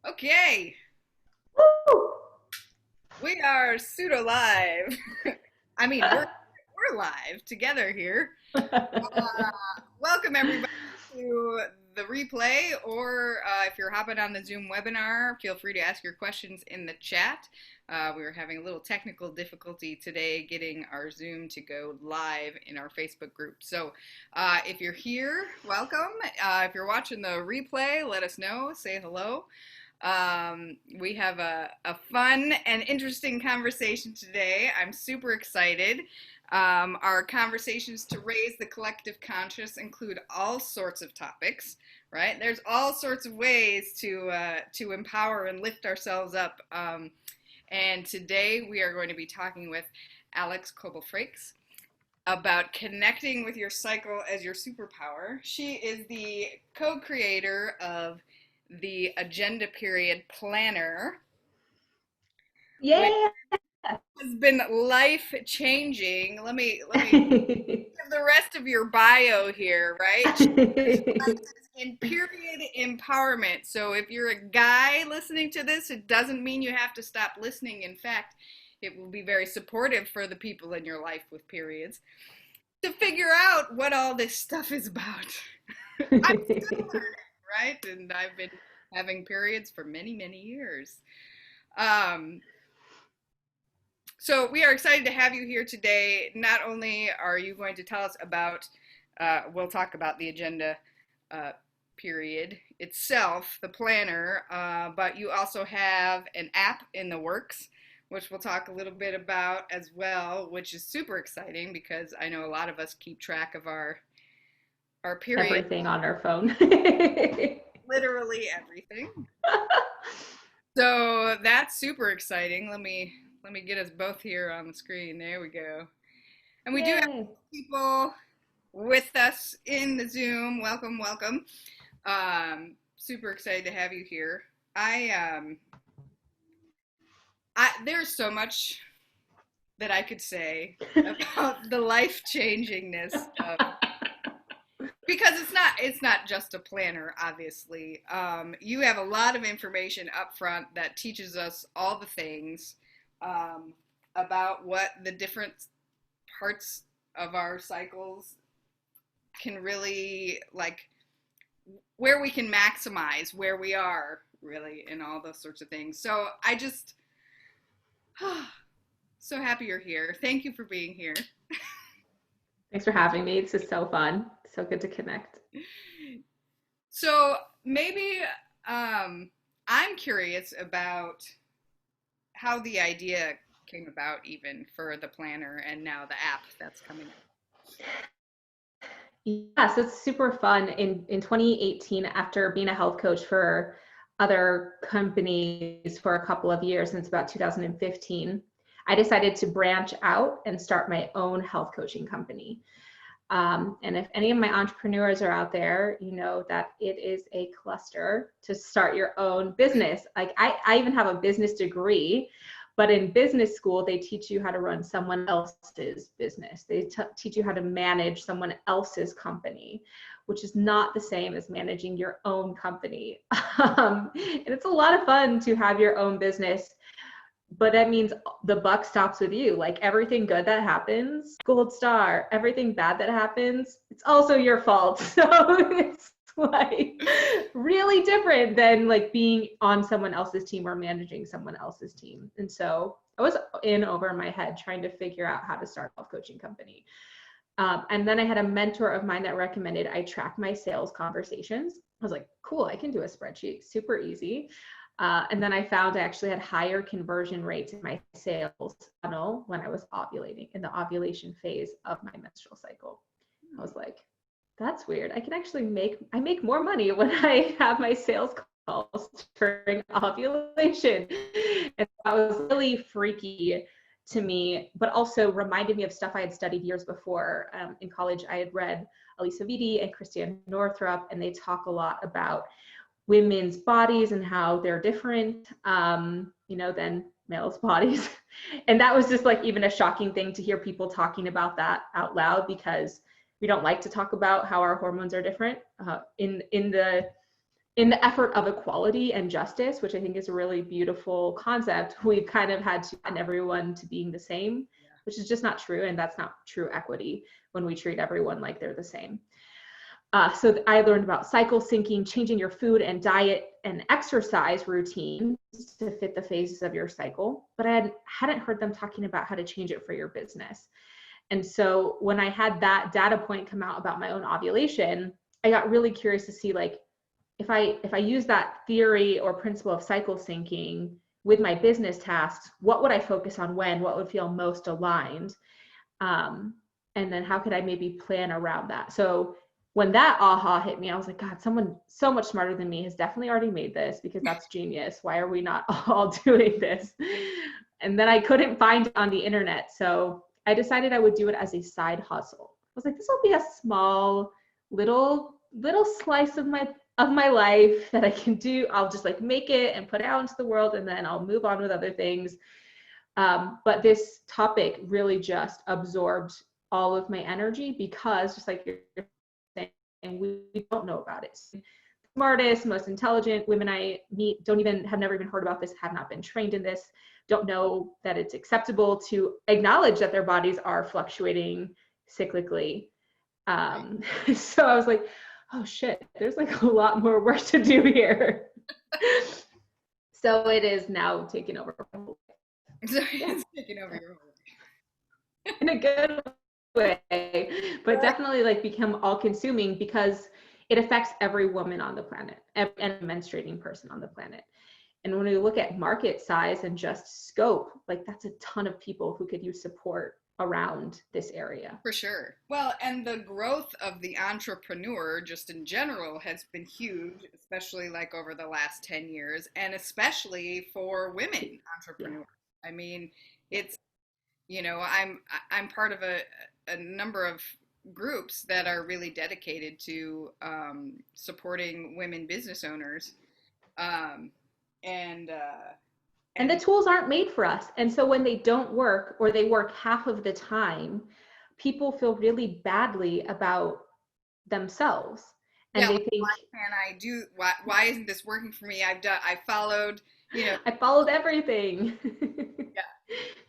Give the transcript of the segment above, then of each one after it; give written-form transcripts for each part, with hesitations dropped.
Okay, Woo! we are pseudo live. I mean, we're live together here. Welcome everybody to the replay, or if you're hopping on the Zoom webinar, feel free to ask your questions in the chat. We were having a little technical difficulty today getting our Zoom to go live in our Facebook group. So if you're here, welcome. If you're watching the replay, let us know. Say hello. We have a fun and interesting conversation today. I'm super excited. Our conversations to raise the collective conscious include all sorts of topics, right? There's all sorts of ways to empower and lift ourselves up. And today we are going to be talking with Alyx Coble-Frakes about connecting with your cycle as your superpower. She is the co-creator of the Agenda Period Planner, which Yeah. has been life changing. Let me give the rest of your bio here, right? She specializes in period empowerment. So if you're a guy listening to this, it doesn't mean you have to stop listening. In fact, it will be very supportive for the people in your life with periods to figure out what all this stuff is about. I'm still learning, right? And I've been having periods for many, many years. Um, so we are excited to have you here today. Not only are you going to tell us about, we'll talk about the agenda uh, period itself, the planner, but you also have an app in the works, which we'll talk a little bit about as well, which is super exciting because I know a lot of us keep track of our period, Everything on our phone. literally everything. So that's super exciting. Let me get us both here on the screen. There we go. And we do have Yay. people with us in the Zoom. Welcome, welcome. Super excited to have you here. I there's so much that I could say about the life changingness of, because it's not just a planner, obviously. You have a lot of information up front that teaches us all the things um, about what the different parts of our cycles can really, like, where we can maximize where we are really, and all those sorts of things. So I just so happy you're here. Thank you for being here. Thanks for having me. This is so fun. So good to connect. So maybe I'm curious about how the idea came about, even for the planner and now the app that's coming up. Yes, it's super fun. In 2018, after being a health coach for other companies for a couple of years, since about 2015, I decided to branch out and start my own health coaching company. And if any of my entrepreneurs are out there, you know that it is a cluster to start your own business. Like I even have a business degree, but in business school, they teach you how to run someone else's business. They teach you how to manage someone else's company, which is not the same as managing your own company. And it's a lot of fun to have your own business, but that means the buck stops with you. Like everything good that happens, gold star. Everything bad that happens, it's also your fault. So it's like really different than like being on someone else's team or managing someone else's team. And so I was in over my head trying to figure out how to start a health coaching company. And then I had a mentor of mine that recommended I track my sales conversations. I was like, cool, I can do a spreadsheet, super easy. And then I found I actually had higher conversion rates in my sales funnel when I was ovulating, in the ovulation phase of my menstrual cycle. I was like, that's weird. I can actually make more money when I have my sales calls during ovulation. And that was really freaky to me, but also reminded me of stuff I had studied years before. In college, I had read Alisa Vitti and Christiane Northrup, and they talk a lot about women's bodies and how they're different, than males' bodies. And that was just like even a shocking thing to hear people talking about that out loud, because we don't like to talk about how our hormones are different in the in the effort of equality and justice, which I think is a really beautiful concept, we've kind of had to get everyone to being the same, which is just not true. And that's not true equity when we treat everyone like they're the same. So I learned about cycle syncing, changing your food and diet and exercise routines to fit the phases of your cycle, but I hadn't heard them talking about how to change it for your business. And so when I had that data point come out about my own ovulation, I got really curious to see, like, if I use that theory or principle of cycle syncing with my business tasks, what would I focus on when? What would feel most aligned? And then how could I maybe plan around that? So when that aha hit me, I was like, God, someone so much smarter than me has definitely already made this, because that's genius. Why are we not all doing this? And then I couldn't find it on the internet. So I decided I would do it as a side hustle. I was like, this will be a small little slice of my life that I can do. I'll just like make it and put it out into the world, and then I'll move on with other things. But this topic really just absorbed all of my energy, because just like you're saying, and we don't know about it. The smartest, most intelligent women I meet have never even heard about this, have not been trained in this, don't know that it's acceptable to acknowledge that their bodies are fluctuating cyclically. So I was like, oh shit, there's like a lot more work to do here. So it is now taking over. It's taking over your whole life. In a good way, but definitely like become all consuming, because it affects every woman on the planet, every menstruating person on the planet. And when we look at market size and just scope, like that's a ton of people who could use support around this area. For sure. Well, and the growth of the entrepreneur just in general has been huge, especially like over the last 10 years, and especially for women entrepreneurs. I mean, it's, I'm part of a number of groups that are really dedicated to supporting women business owners. And the tools aren't made for us. And so when they don't work, or they work half of the time, people feel really badly about themselves. And they think, why can't I do, why isn't this working for me? I followed everything. Yeah.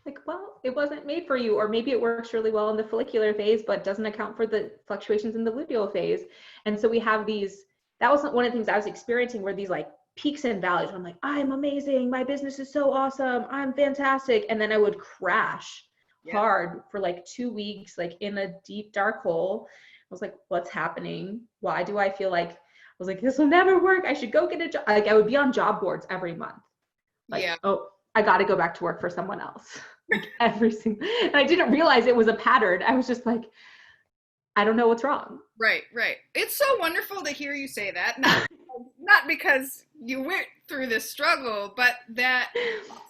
Like, well, it wasn't made for you. Or maybe it works really well in the follicular phase, but doesn't account for the fluctuations in the luteal phase. And so we have that wasn't one of the things I was experiencing, were these like peaks and valleys where I'm like, I'm amazing, my business is so awesome, I'm fantastic. And then I would crash hard for like 2 weeks, like in a deep dark hole. I was like, what's happening? Why do I feel like, I was like, this will never work, I should go get a job. Like I would be on job boards every month. Like, oh, I got to go back to work for someone else. Like every single, and I didn't realize it was a pattern. I was just like, I don't know what's wrong. Right. It's so wonderful to hear you say that. Not because you went through this struggle, but that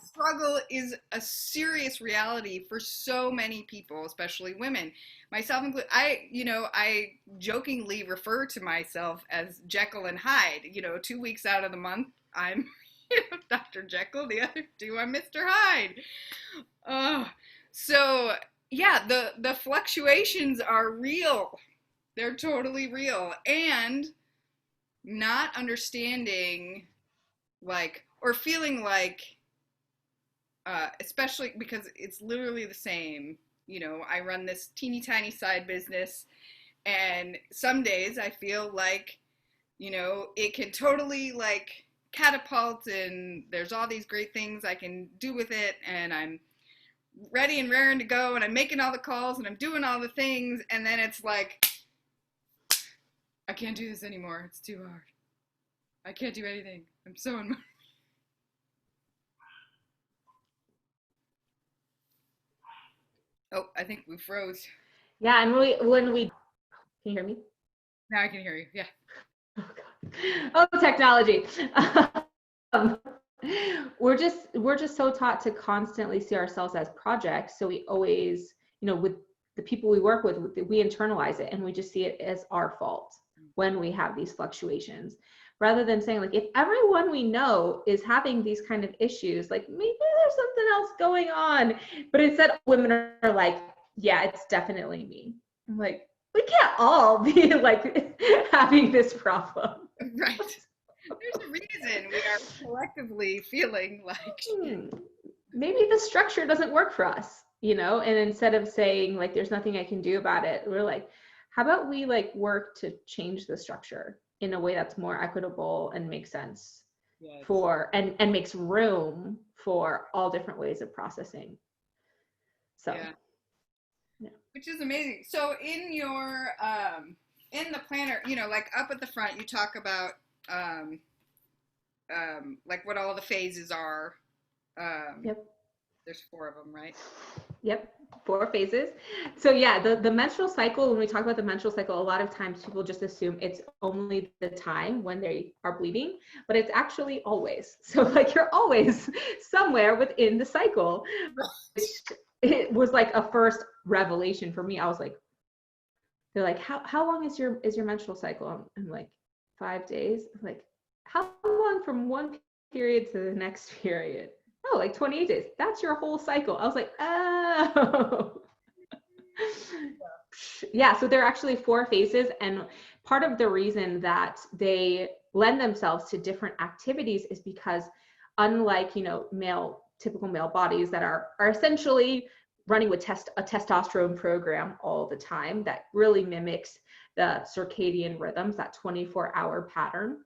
struggle is a serious reality for so many people, especially women. Myself included. I jokingly refer to myself as Jekyll and Hyde. 2 weeks out of the month, I'm Dr. Jekyll. The other 2, I'm Mr. Hyde. So yeah, the fluctuations are real. They're totally real. And not understanding, like, or feeling like, especially because it's literally the same. I run this teeny tiny side business, and some days I feel like, it can totally like catapult, and there's all these great things I can do with it, and I'm ready and raring to go, and I'm making all the calls, and I'm doing all the things, and then it's like, I can't do this anymore. It's too hard. I can't do anything. I'm so unmotivated. Oh, I think we froze. Yeah, and when we, can you hear me? Now I can hear you. Yeah. Oh, God. Oh, technology. We're just so taught to constantly see ourselves as projects. So we always, with the people we work with, we internalize it, and we just see it as our fault when we have these fluctuations, rather than saying, like, if everyone we know is having these kind of issues, like maybe there's something else going on. But instead, women are like, yeah, it's definitely me. I'm like, we can't all be like having this problem. Right. There's a reason we are collectively feeling like Hmm, maybe the structure doesn't work for us, you know? And instead of saying like, there's nothing I can do about it, we're like, how about we like work to change the structure in a way that's more equitable and makes sense yes. for, and makes room for all different ways of processing. So, Yeah. yeah. Which is amazing. So in the planner, like up at the front, you talk about um, like what all the phases are. Um, Yep. there's four of them, right? Yep, 4 phases. So yeah, the menstrual cycle, when we talk about the menstrual cycle, a lot of times people just assume it's only the time when they are bleeding, but it's actually always. So like you're always somewhere within the cycle, which it was like a first revelation for me. I was like, they're like, how long is your menstrual cycle? I'm like, 5 days. I'm like, how long from one period to the next period? Oh, like 28 days. That's your whole cycle. I was like, oh. Yeah, so there are actually 4 phases, and part of the reason that they lend themselves to different activities is because unlike, typical male bodies that are essentially running with a testosterone program all the time that really mimics the circadian rhythms, that 24-hour pattern.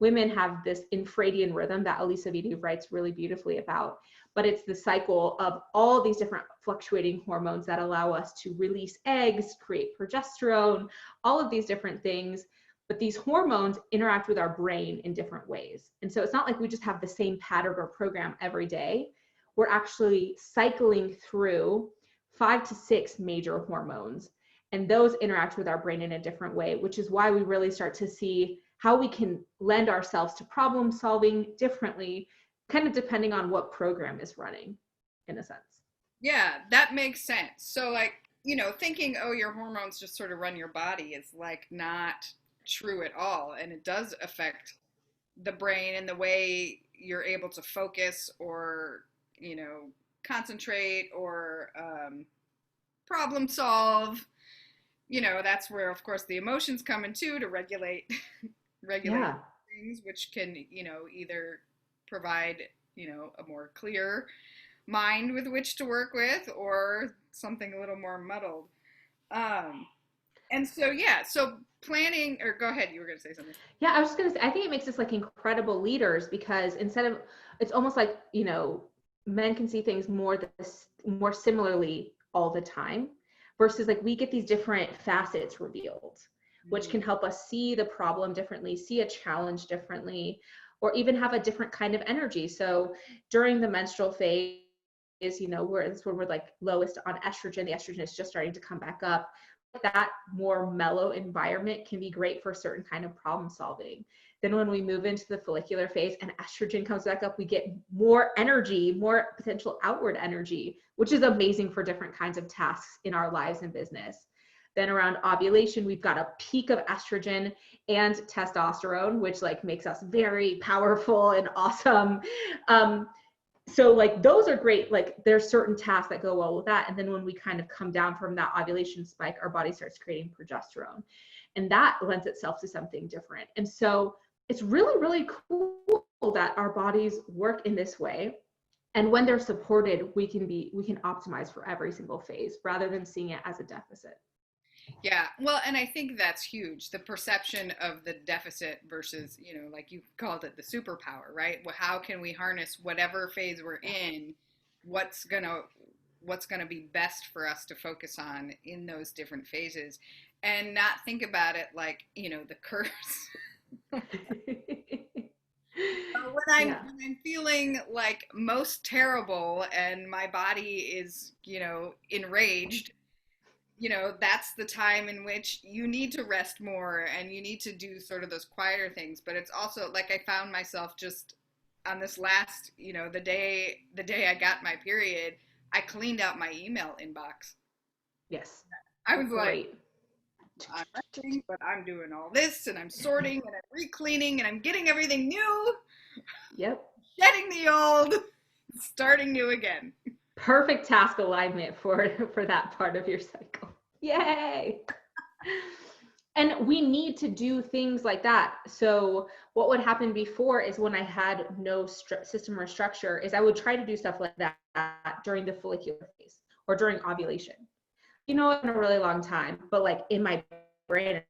Women have this infradian rhythm that Alyx writes really beautifully about, but it's the cycle of all these different fluctuating hormones that allow us to release eggs, create progesterone, all of these different things. But these hormones interact with our brain in different ways. And so it's not like we just have the same pattern or program every day. We're actually cycling through 5 to 6 major hormones, and those interact with our brain in a different way, which is why we really start to see how we can lend ourselves to problem solving differently, kind of depending on what program is running, in a sense. Yeah, that makes sense. So like, thinking, oh, your hormones just sort of run your body is like not true at all. And it does affect the brain and the way you're able to focus or, you know, concentrate or problem solve. That's where, of course, the emotions come in too to regulate regulate Yeah. things, which can, either provide, a more clear mind with which to work with or something a little more muddled. Um, and so, yeah, so planning, or go ahead, you were going to say something. Yeah, I was just gonna say, I think it makes us like incredible leaders because instead of, it's almost like, men can see things more similarly all the time versus like we get these different facets revealed, which Mm. can help us see the problem differently, see a challenge differently, or even have a different kind of energy. So during the menstrual phase, where it's when we're like lowest on estrogen, the estrogen is just starting to come back up. That more mellow environment can be great for certain kind of problem solving. Then when we move into the follicular phase and estrogen comes back up, we get more energy, more potential outward energy, which is amazing for different kinds of tasks in our lives and business. Then around ovulation, we've got a peak of estrogen and testosterone, which like makes us very powerful and awesome. So like those are great. Like there's certain tasks that go well with that. And then when we kind of come down from that ovulation spike, our body starts creating progesterone, and that lends itself to something different. And so it's really, really cool that our bodies work in this way. And when they're supported, we can optimize for every single phase rather than seeing it as a deficit. Yeah, well, and I think that's huge. The perception of the deficit versus, like you called it, the superpower, right? Well, how can we harness whatever phase we're in? What's gonna what's gonna be best for us to focus on in those different phases, and not think about it like, the curse. Yeah. When I'm feeling like most terrible and my body is, enraged, that's the time in which you need to rest more and you need to do sort of those quieter things. But it's also like I found myself just on this last, the day I got my period, I cleaned out my email inbox. Yes. I was like, Great. I'm resting, but I'm doing all this and I'm sorting and I'm re-cleaning and I'm getting everything new, Yep. shedding the old, starting new again. Perfect task alignment for that part of your cycle. Yay. And we need to do things like that. So what would happen before is when I had no system or structure is I would try to do stuff like that during the follicular phase or during ovulation. You know, in a really long time, but like in my brain,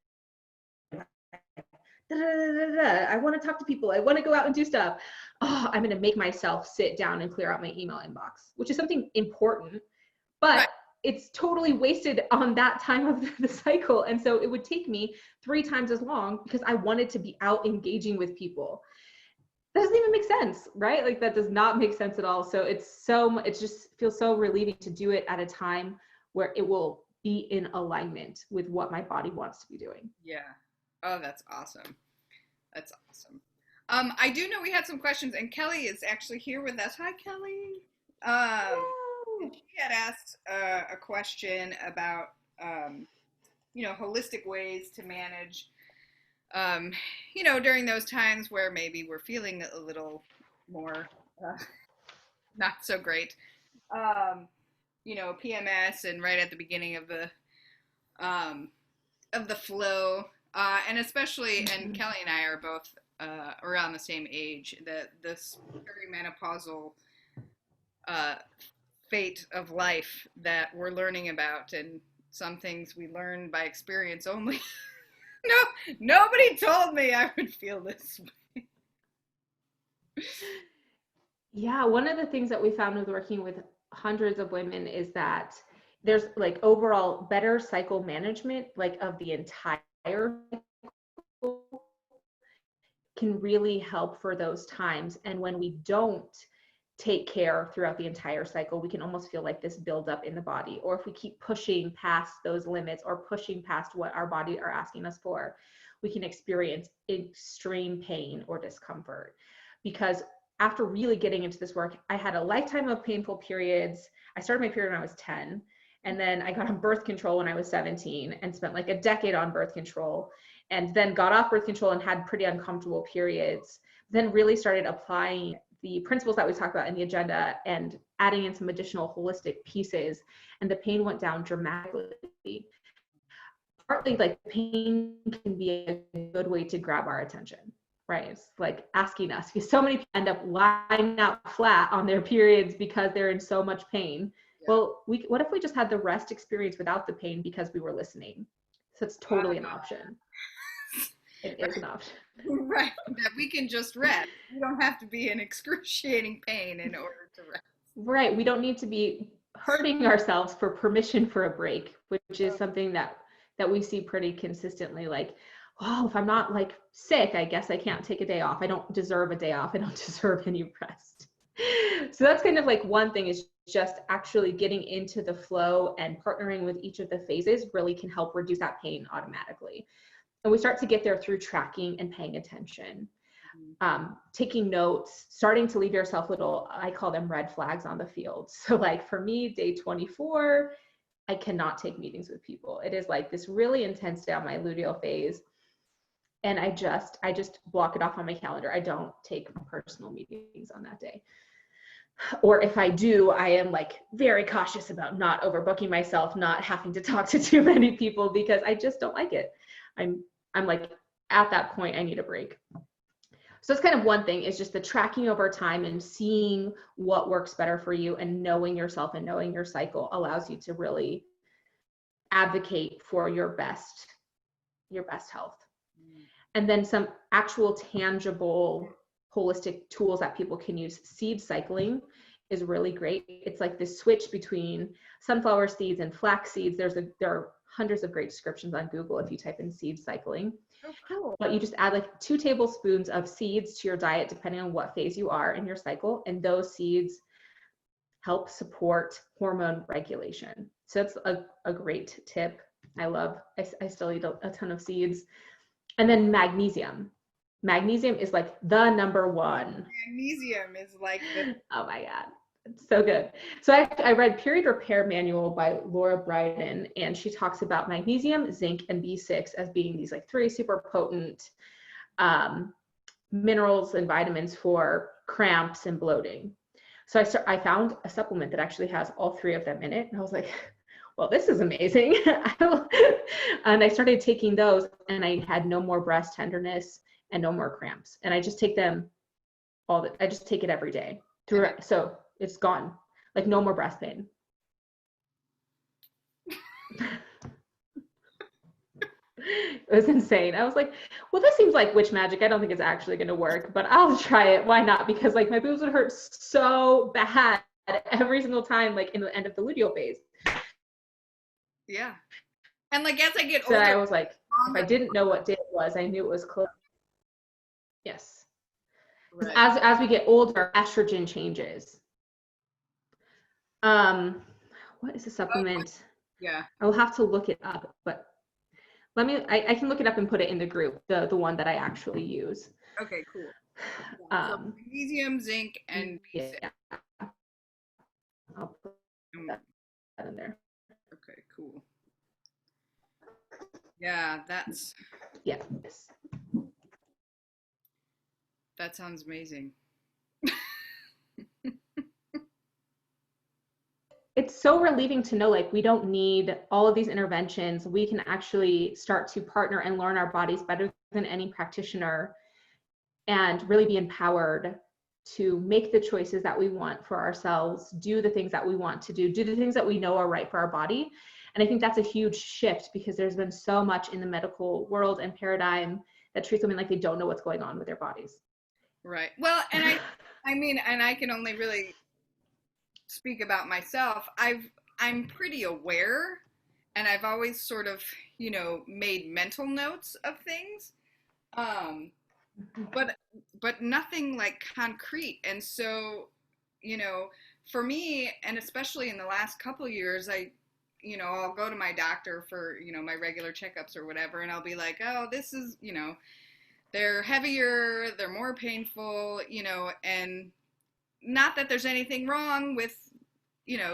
I want to talk to people. I want to go out and do stuff. Oh, I'm going to make myself sit down and clear out my email inbox, which is something important, but Right. it's totally wasted on that time of the cycle. And so it would take me 3 times as long because I wanted to be out engaging with people. That doesn't even make sense, right? Like that does not make sense at all. So it just feels so relieving to do it at a time where it will be in alignment with what my body wants to be doing. Yeah. Oh, that's awesome. That's awesome. I do know we had some questions, and Kelly is actually here with us. Hi, Kelly. And she had asked a question about, holistic ways to manage, during those times where maybe we're feeling a little more not so great. Um, PMS and right at the beginning of the flow, and especially, and Kelly and I are both around the same age. This perimenopausal fate of life that we're learning about, and some things we learn by experience only. No, nobody told me I would feel this way. Yeah, one of the things that we found with working with hundreds of women is that there's like overall better cycle management, like of the entire cycle, can really help for those times. And when we don't take care throughout the entire cycle, we can almost feel like this buildup in the body. Or if we keep pushing past those limits or pushing past what our body are asking us for, we can experience extreme pain or discomfort. Because after really getting into this work, I had a lifetime of painful periods. I started my period when I was 10, and then I got on birth control when I was 17 and spent like a decade on birth control, and then got off birth control and had pretty uncomfortable periods. Then really started applying the principles that we talked about in the agenda and adding in some additional holistic pieces, and the pain went down dramatically. Partly like pain can be a good way to grab our attention, right? It's like asking us, because so many people end up lying out flat on their periods because they're in so much pain. Yeah. Well, what if we just had the rest experience without the pain because we were listening? So it's totally an option. It is an option. Right, that we can just rest. We don't have to be in excruciating pain in order to rest. Right, we don't need to be hurting ourselves for permission for a break, which is something that we see pretty consistently. Like, oh, if I'm not like sick, I guess I can't take a day off. I don't deserve a day off. I don't deserve any rest. So that's kind of like one thing, is just actually getting into the flow and partnering with each of the phases really can help reduce that pain automatically. And we start to get there through tracking and paying attention, taking notes, starting to leave yourself little, I call them red flags on the field. So like for me, day 24, I cannot take meetings with people. It is like this really intense down my luteal phase. And I just block it off on my calendar. I don't take personal meetings on that day. Or if I do, I am like very cautious about not overbooking myself, not having to talk to too many people, because I just don't like it. I'm like, at that point, I need a break. So that's kind of one thing, is just the tracking over time and seeing what works better for you, and knowing yourself and knowing your cycle allows you to really advocate for your best health. And then some actual tangible holistic tools that people can use. Seed cycling is really great. It's like this switch between sunflower seeds and flax seeds. There are hundreds of great descriptions on Google if you type in seed cycling. Oh, cool. But you just add like 2 tablespoons of seeds to your diet, depending on what phase you are in your cycle. And those seeds help support hormone regulation. So that's a great tip. I still eat a ton of seeds. And then magnesium. Magnesium is like the number one. Magnesium is like the... Oh my God. It's so good. So I read Period Repair Manual by Laura Bryden, and she talks about magnesium, zinc, and B6 as being these like 3 super potent minerals and vitamins for cramps and bloating. So I found a supplement that actually has all 3 of them in it. And I was like, well, this is amazing. And I started taking those, and I had no more breast tenderness and no more cramps. And I just take them I just take it every day. So it's gone, like no more breast pain. It was insane. I was like, well, this seems like witch magic. I don't think it's actually going to work, but I'll try it. Why not? Because like my boobs would hurt so bad every single time, like in the end of the luteal phase. Yeah. And like as I get So older, I was like, if I didn't know what day it was, I knew it was close. Yes. Right. As we get older, estrogen changes. What is a supplement? Yeah. I will have to look it up, but I can look it up and put it in the group, the one that I actually use. Okay, cool. So magnesium, zinc, and B6. Yeah. I'll put that in there. Okay, cool. Yeah, that's. Yeah. Yes. That sounds amazing. It's so relieving to know like we don't need all of these interventions. We can actually start to partner and learn our bodies better than any practitioner and really be empowered to make the choices that we want for ourselves, do the things that we want to do the things that we know are right for our body. And I think that's a huge shift because there's been so much in the medical world and paradigm that treats women like they don't know what's going on with their bodies. Right. Well, and I mean, and I can only really speak about myself. I'm pretty aware, and I've always sort of, made mental notes of things. But nothing like concrete. And so, for me, and especially in the last couple of years, I'll go to my doctor for, my regular checkups or whatever, and I'll be like, oh, this is, they're heavier, they're more painful, and not that there's anything wrong with,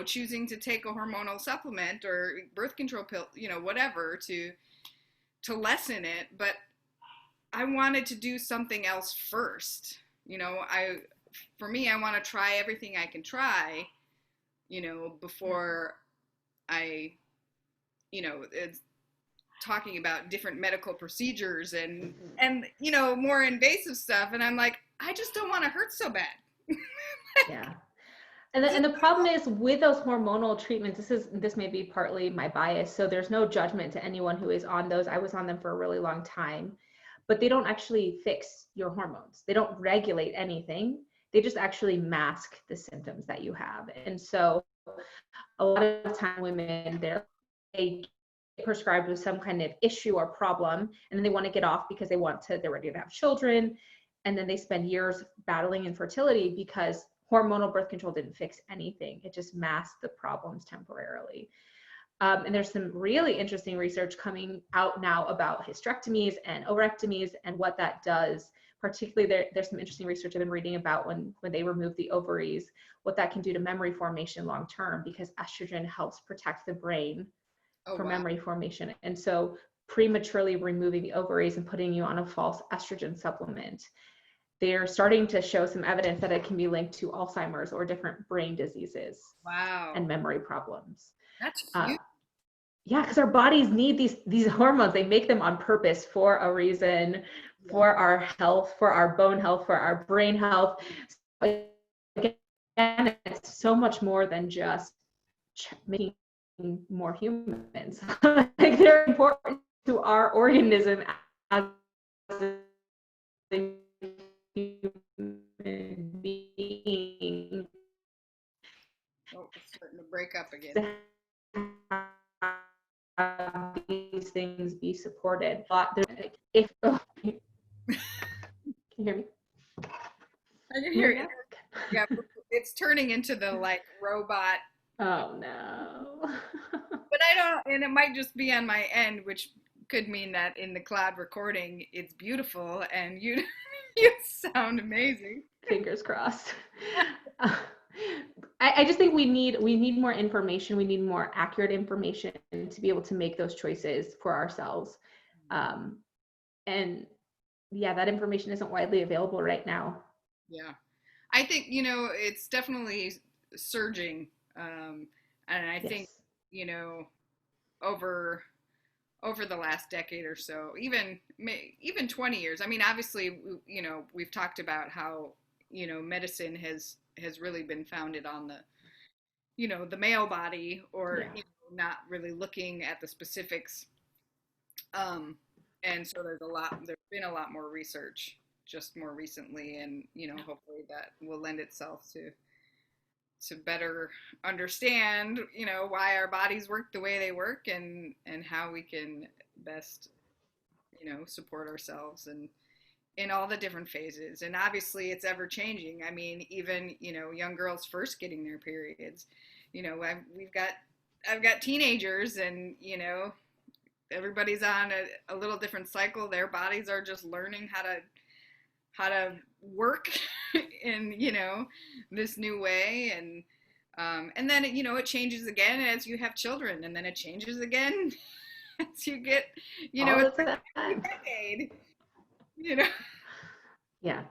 choosing to take a hormonal supplement or birth control pill, whatever to lessen it, but I wanted to do something else first. For me, I want to try everything I can try, before I, it's talking about different medical procedures and more invasive stuff. And I'm like, I just don't want to hurt so bad. Yeah. And the problem is with those hormonal treatments, this may be partly my bias. So there's no judgment to anyone who is on those. I was on them for a really long time, but they don't actually fix your hormones. They don't regulate anything. They just actually mask the symptoms that you have. And so a lot of time women, they get prescribed with some kind of issue or problem, and then they want to get off because they're ready to have children. And then they spend years battling infertility because hormonal birth control didn't fix anything. It just masked the problems temporarily. And there's some really interesting research coming out now about hysterectomies and ovarectomies and what that does. Particularly, there's some interesting research I've been reading about when they remove the ovaries, what that can do to memory formation long term, because estrogen helps protect the brain from memory formation. And so prematurely removing the ovaries and putting you on a false estrogen supplement, they're starting to show some evidence that it can be linked to Alzheimer's or different brain diseases. Wow. And memory problems. That's huge. Yeah, because our bodies need these hormones. They make them on purpose for a reason, for our health, for our bone health, for our brain health. So again, it's so much more than just making more humans. Like they're important to our organism as a human being. Oh, it's starting to break up again. These things be supported. Can you hear me? I can hear you. Yeah, it's turning into the like robot. Oh no. But I don't, and it might just be on my end, which could mean that in the cloud recording it's beautiful and you sound amazing. Fingers crossed. I just think we need more information. We need more accurate information to be able to make those choices for ourselves. And yeah, that information isn't widely available right now. Yeah. I think, it's definitely surging. And I think you know, over the last decade or so, even 20 years. I mean, obviously, you know, we've talked about how, you know, medicine has really been founded on the, you know, the male body, or, Yeah. you know, not really looking at the specifics. Um, and so there's been a lot more research just more recently, and, you know, hopefully that will lend itself to better understand, you know, why our bodies work the way they work, and how we can best, you know, support ourselves and in all the different phases. And obviously it's ever changing. I mean, even, you know, young girls first getting their periods, you know, I've got teenagers, and, you know, everybody's on a little different cycle. Their bodies are just learning how to work in, you know, this new way. And then, you know, it changes again as you have children, and then it changes again as you get, you know, All it's the like every time. decade, you know. Yeah.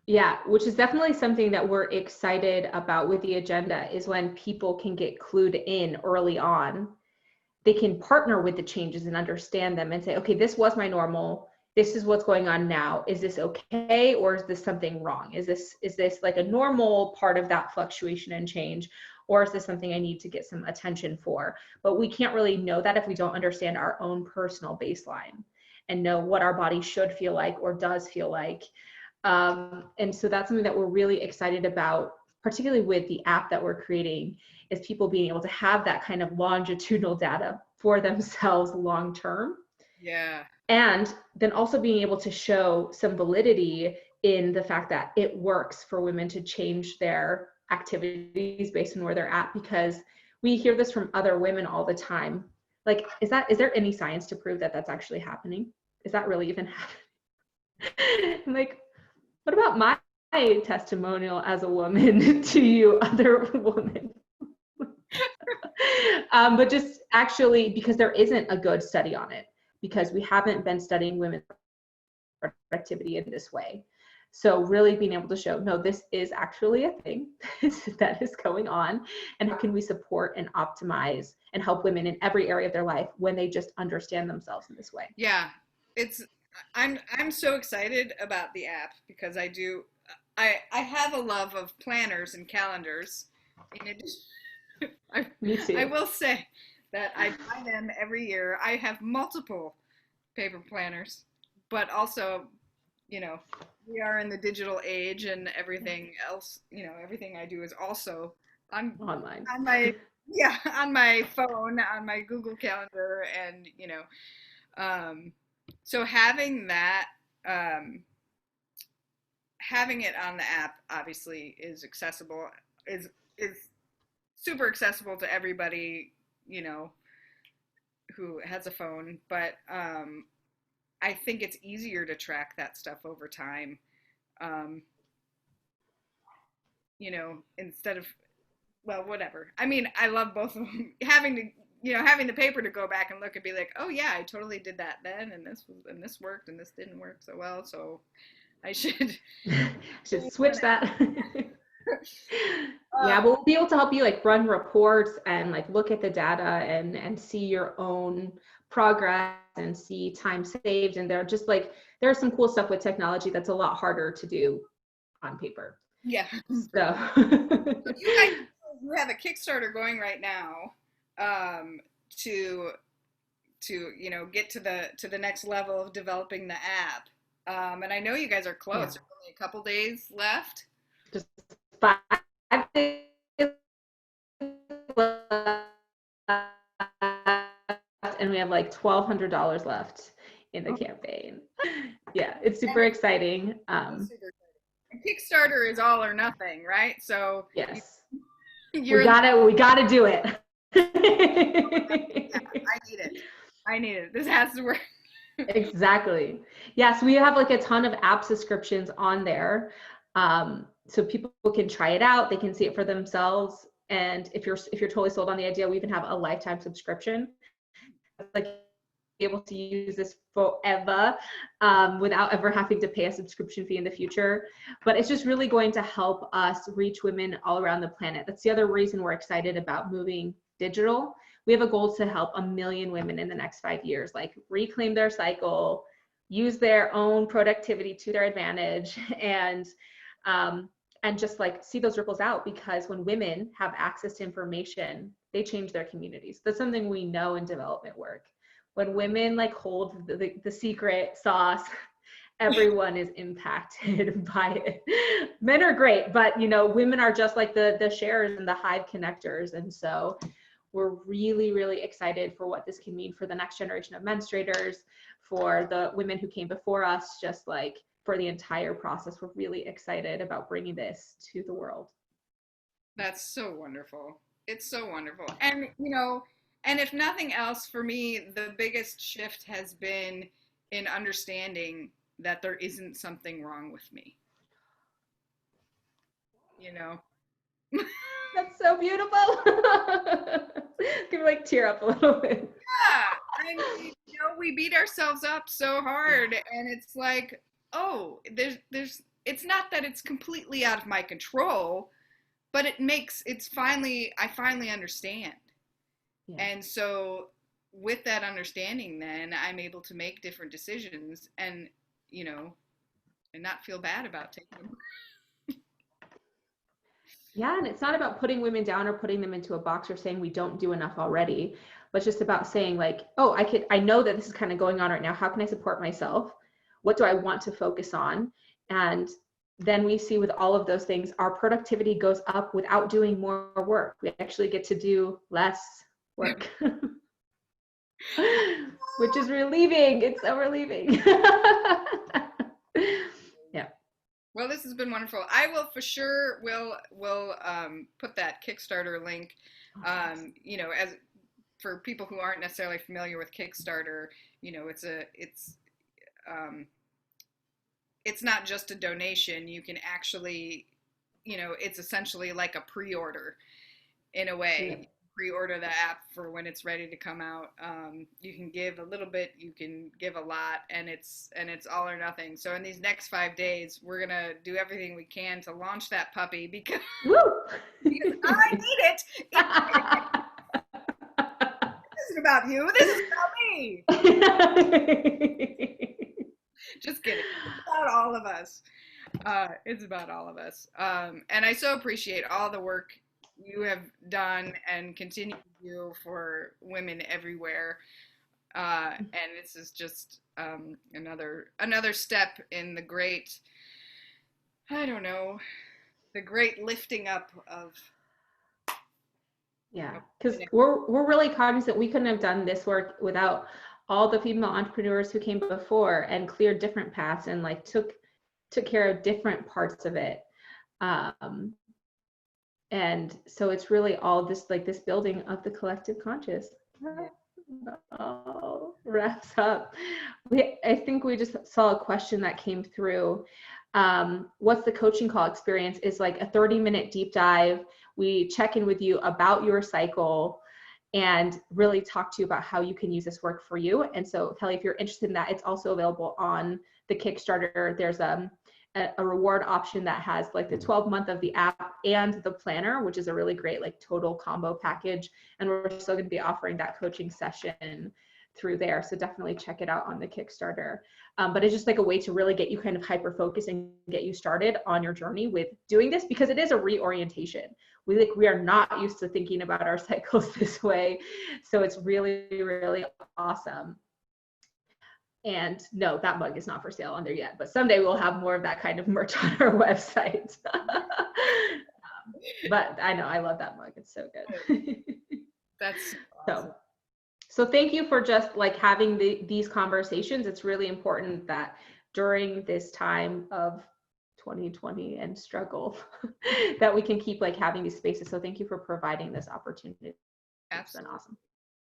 Yeah, which is definitely something that we're excited about with the agenda, is when people can get clued in early on. They can partner with the changes and understand them and say, okay, this was my normal. This is what's going on now. Is this okay, or is this something wrong? Is this like a normal part of that fluctuation and change, or is this something I need to get some attention for? But we can't really know that if we don't understand our own personal baseline and know what our body should feel like or does feel like. And so that's something that we're really excited about, particularly with the app that we're creating, is people being able to have that kind of longitudinal data for themselves long term. Yeah. And then also being able to show some validity in the fact that it works for women to change their activities based on where they're at, because we hear this from other women all the time. Like, is there any science to prove that that's actually happening? Is that really even happening? Like, what about my testimonial as a woman to you other women? But just actually, because there isn't a good study on it, because we haven't been studying women's productivity in this way. So really being able to show, no, this is actually a thing that is going on, and how can we support and optimize and help women in every area of their life when they just understand themselves in this way. Yeah. It's I'm so excited about the app because I have a love of planners and calendars. In addition, Me I too. will say that I buy them every year. I have multiple paper planners, but also, you know, we are in the digital age, and everything else, you know, everything I do is also on Online. on my yeah, on my phone, on my Google Calendar, and, you know, um, so um, having it on the app obviously is accessible, is super accessible to everybody, you know, who has a phone. But I think it's easier to track that stuff over time. Um, you know, instead of, well, whatever. I mean, I love both of them. Having to, you know, having the paper to go back and look and be like, oh yeah, I totally did that then, and this worked, and this didn't work so well, so I should Should switch that. Yeah, um, but we'll be able to help you like run reports and like look at the data and see your own progress and see time saved. And they're just like, there's some cool stuff with technology that's a lot harder to do on paper. yeah. So You guys, you have a Kickstarter going right now, to you know, get to the next level of developing the app. And I know you guys are close. yeah, There's only a couple days left. just 5 days left, and we have like $1,200 left in the campaign. Yeah, it's super exciting. That's super exciting. And Kickstarter is all or nothing, right? So Yes, you're we gotta do it. yeah, I need it. I need it. This has to work. Exactly. Yes, we have like a ton of app subscriptions on there. So people can try it out, they can see it for themselves. And if you're totally sold on the idea, we even have a lifetime subscription. Like, be able to use this forever, without ever having to pay a subscription fee in the future. But it's just really going to help us reach women all around the planet. That's the other reason we're excited about moving digital. We have a goal to help 1 million women in the next 5 years, like reclaim their cycle, use their own productivity to their advantage, and just like see those ripples out, because when women have access to information, they change their communities. That's something we know in development work. When women like hold the secret sauce, everyone is impacted by it. Men are great, but you know, women are just like the sharers and the hive connectors. And so we're really, really excited for what this can mean for the next generation of menstruators, for the women who came before us, just like for the entire process. We're really excited about bringing this to the world. That's so wonderful. It's so wonderful. And, you know, and if nothing else, for me, the biggest shift has been in understanding that there isn't something wrong with me. You know? That's so beautiful. Can we like tear up a little bit? Yeah. I mean, you know, we beat ourselves up so hard, and it's like, oh, it's not that it's completely out of my control, but I finally understand. Yeah. And so with that understanding, then I'm able to make different decisions and, you know, and not feel bad about taking them. Yeah, and it's not about putting women down or putting them into a box or saying we don't do enough already, but it's just about saying like, oh, I know that this is kind of going on right now. How can I support myself? What do I want to focus on? And then we see with all of those things, our productivity goes up without doing more work. We actually get to do less work, which is relieving. It's so relieving. Yeah. Well, this has been wonderful. I will for sure will put that Kickstarter link. You know, as for people who aren't necessarily familiar with Kickstarter, you know, it's not just a donation. You can actually, you know, it's essentially like a pre-order in a way. Yeah. Pre-order the app for when it's ready to come out. You can give a little bit, you can give a lot, and it's all or nothing. So in these next 5 days, we're gonna do everything we can to launch that puppy because, because I need it. This isn't about you. This is about me. Just kidding. It's about all of us. It's about all of us. And I so appreciate all the work you have done and continue to do for women everywhere. And this is just another step in the great, I don't know, the great lifting up of. Yeah, because we're really cognizant we couldn't have done this work without all the female entrepreneurs who came before and cleared different paths and like took care of different parts of it. And so it's really all this like this building of the collective conscious. Oh, wraps up. I think we just saw a question that came through. What's the coaching call experience? Is like a 30-minute deep dive. We check in with you about your cycle and really talk to you about how you can use this work for you. And so Kelly, if you're interested in that, it's also available on the Kickstarter. There's a reward option that has like the 12-month of the app and the planner, which is a really great like total combo package. And we're still going to be offering that coaching session through there. So definitely check it out on the Kickstarter. But it's just like a way to really get you kind of hyper-focused and get you started on your journey with doing this, because it is a reorientation. We are not used to thinking about our cycles this way. So it's really, really awesome. And no, that mug is not for sale on there yet, but someday we'll have more of that kind of merch on our website. But I know, I love that mug. It's so good. That's awesome. So thank you for just like having these conversations. It's really important that during this time of 2020 and struggle that we can keep like having these spaces. So thank you for providing this opportunity. It's been awesome.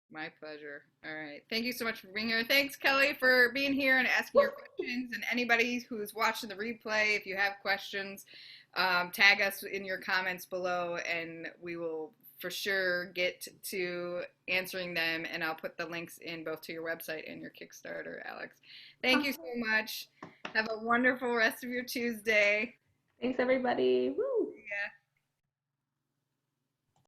My pleasure. All right. Thank you so much for being here. Thanks, Kelly, for being here and asking your questions. And anybody who's watching the replay, if you have questions, tag us in your comments below, and we will for sure get to answering them. And I'll put the links in both to your website and your Kickstarter, Alyx. Thank you so much. Have a wonderful rest of your Tuesday. Thanks, everybody. Woo.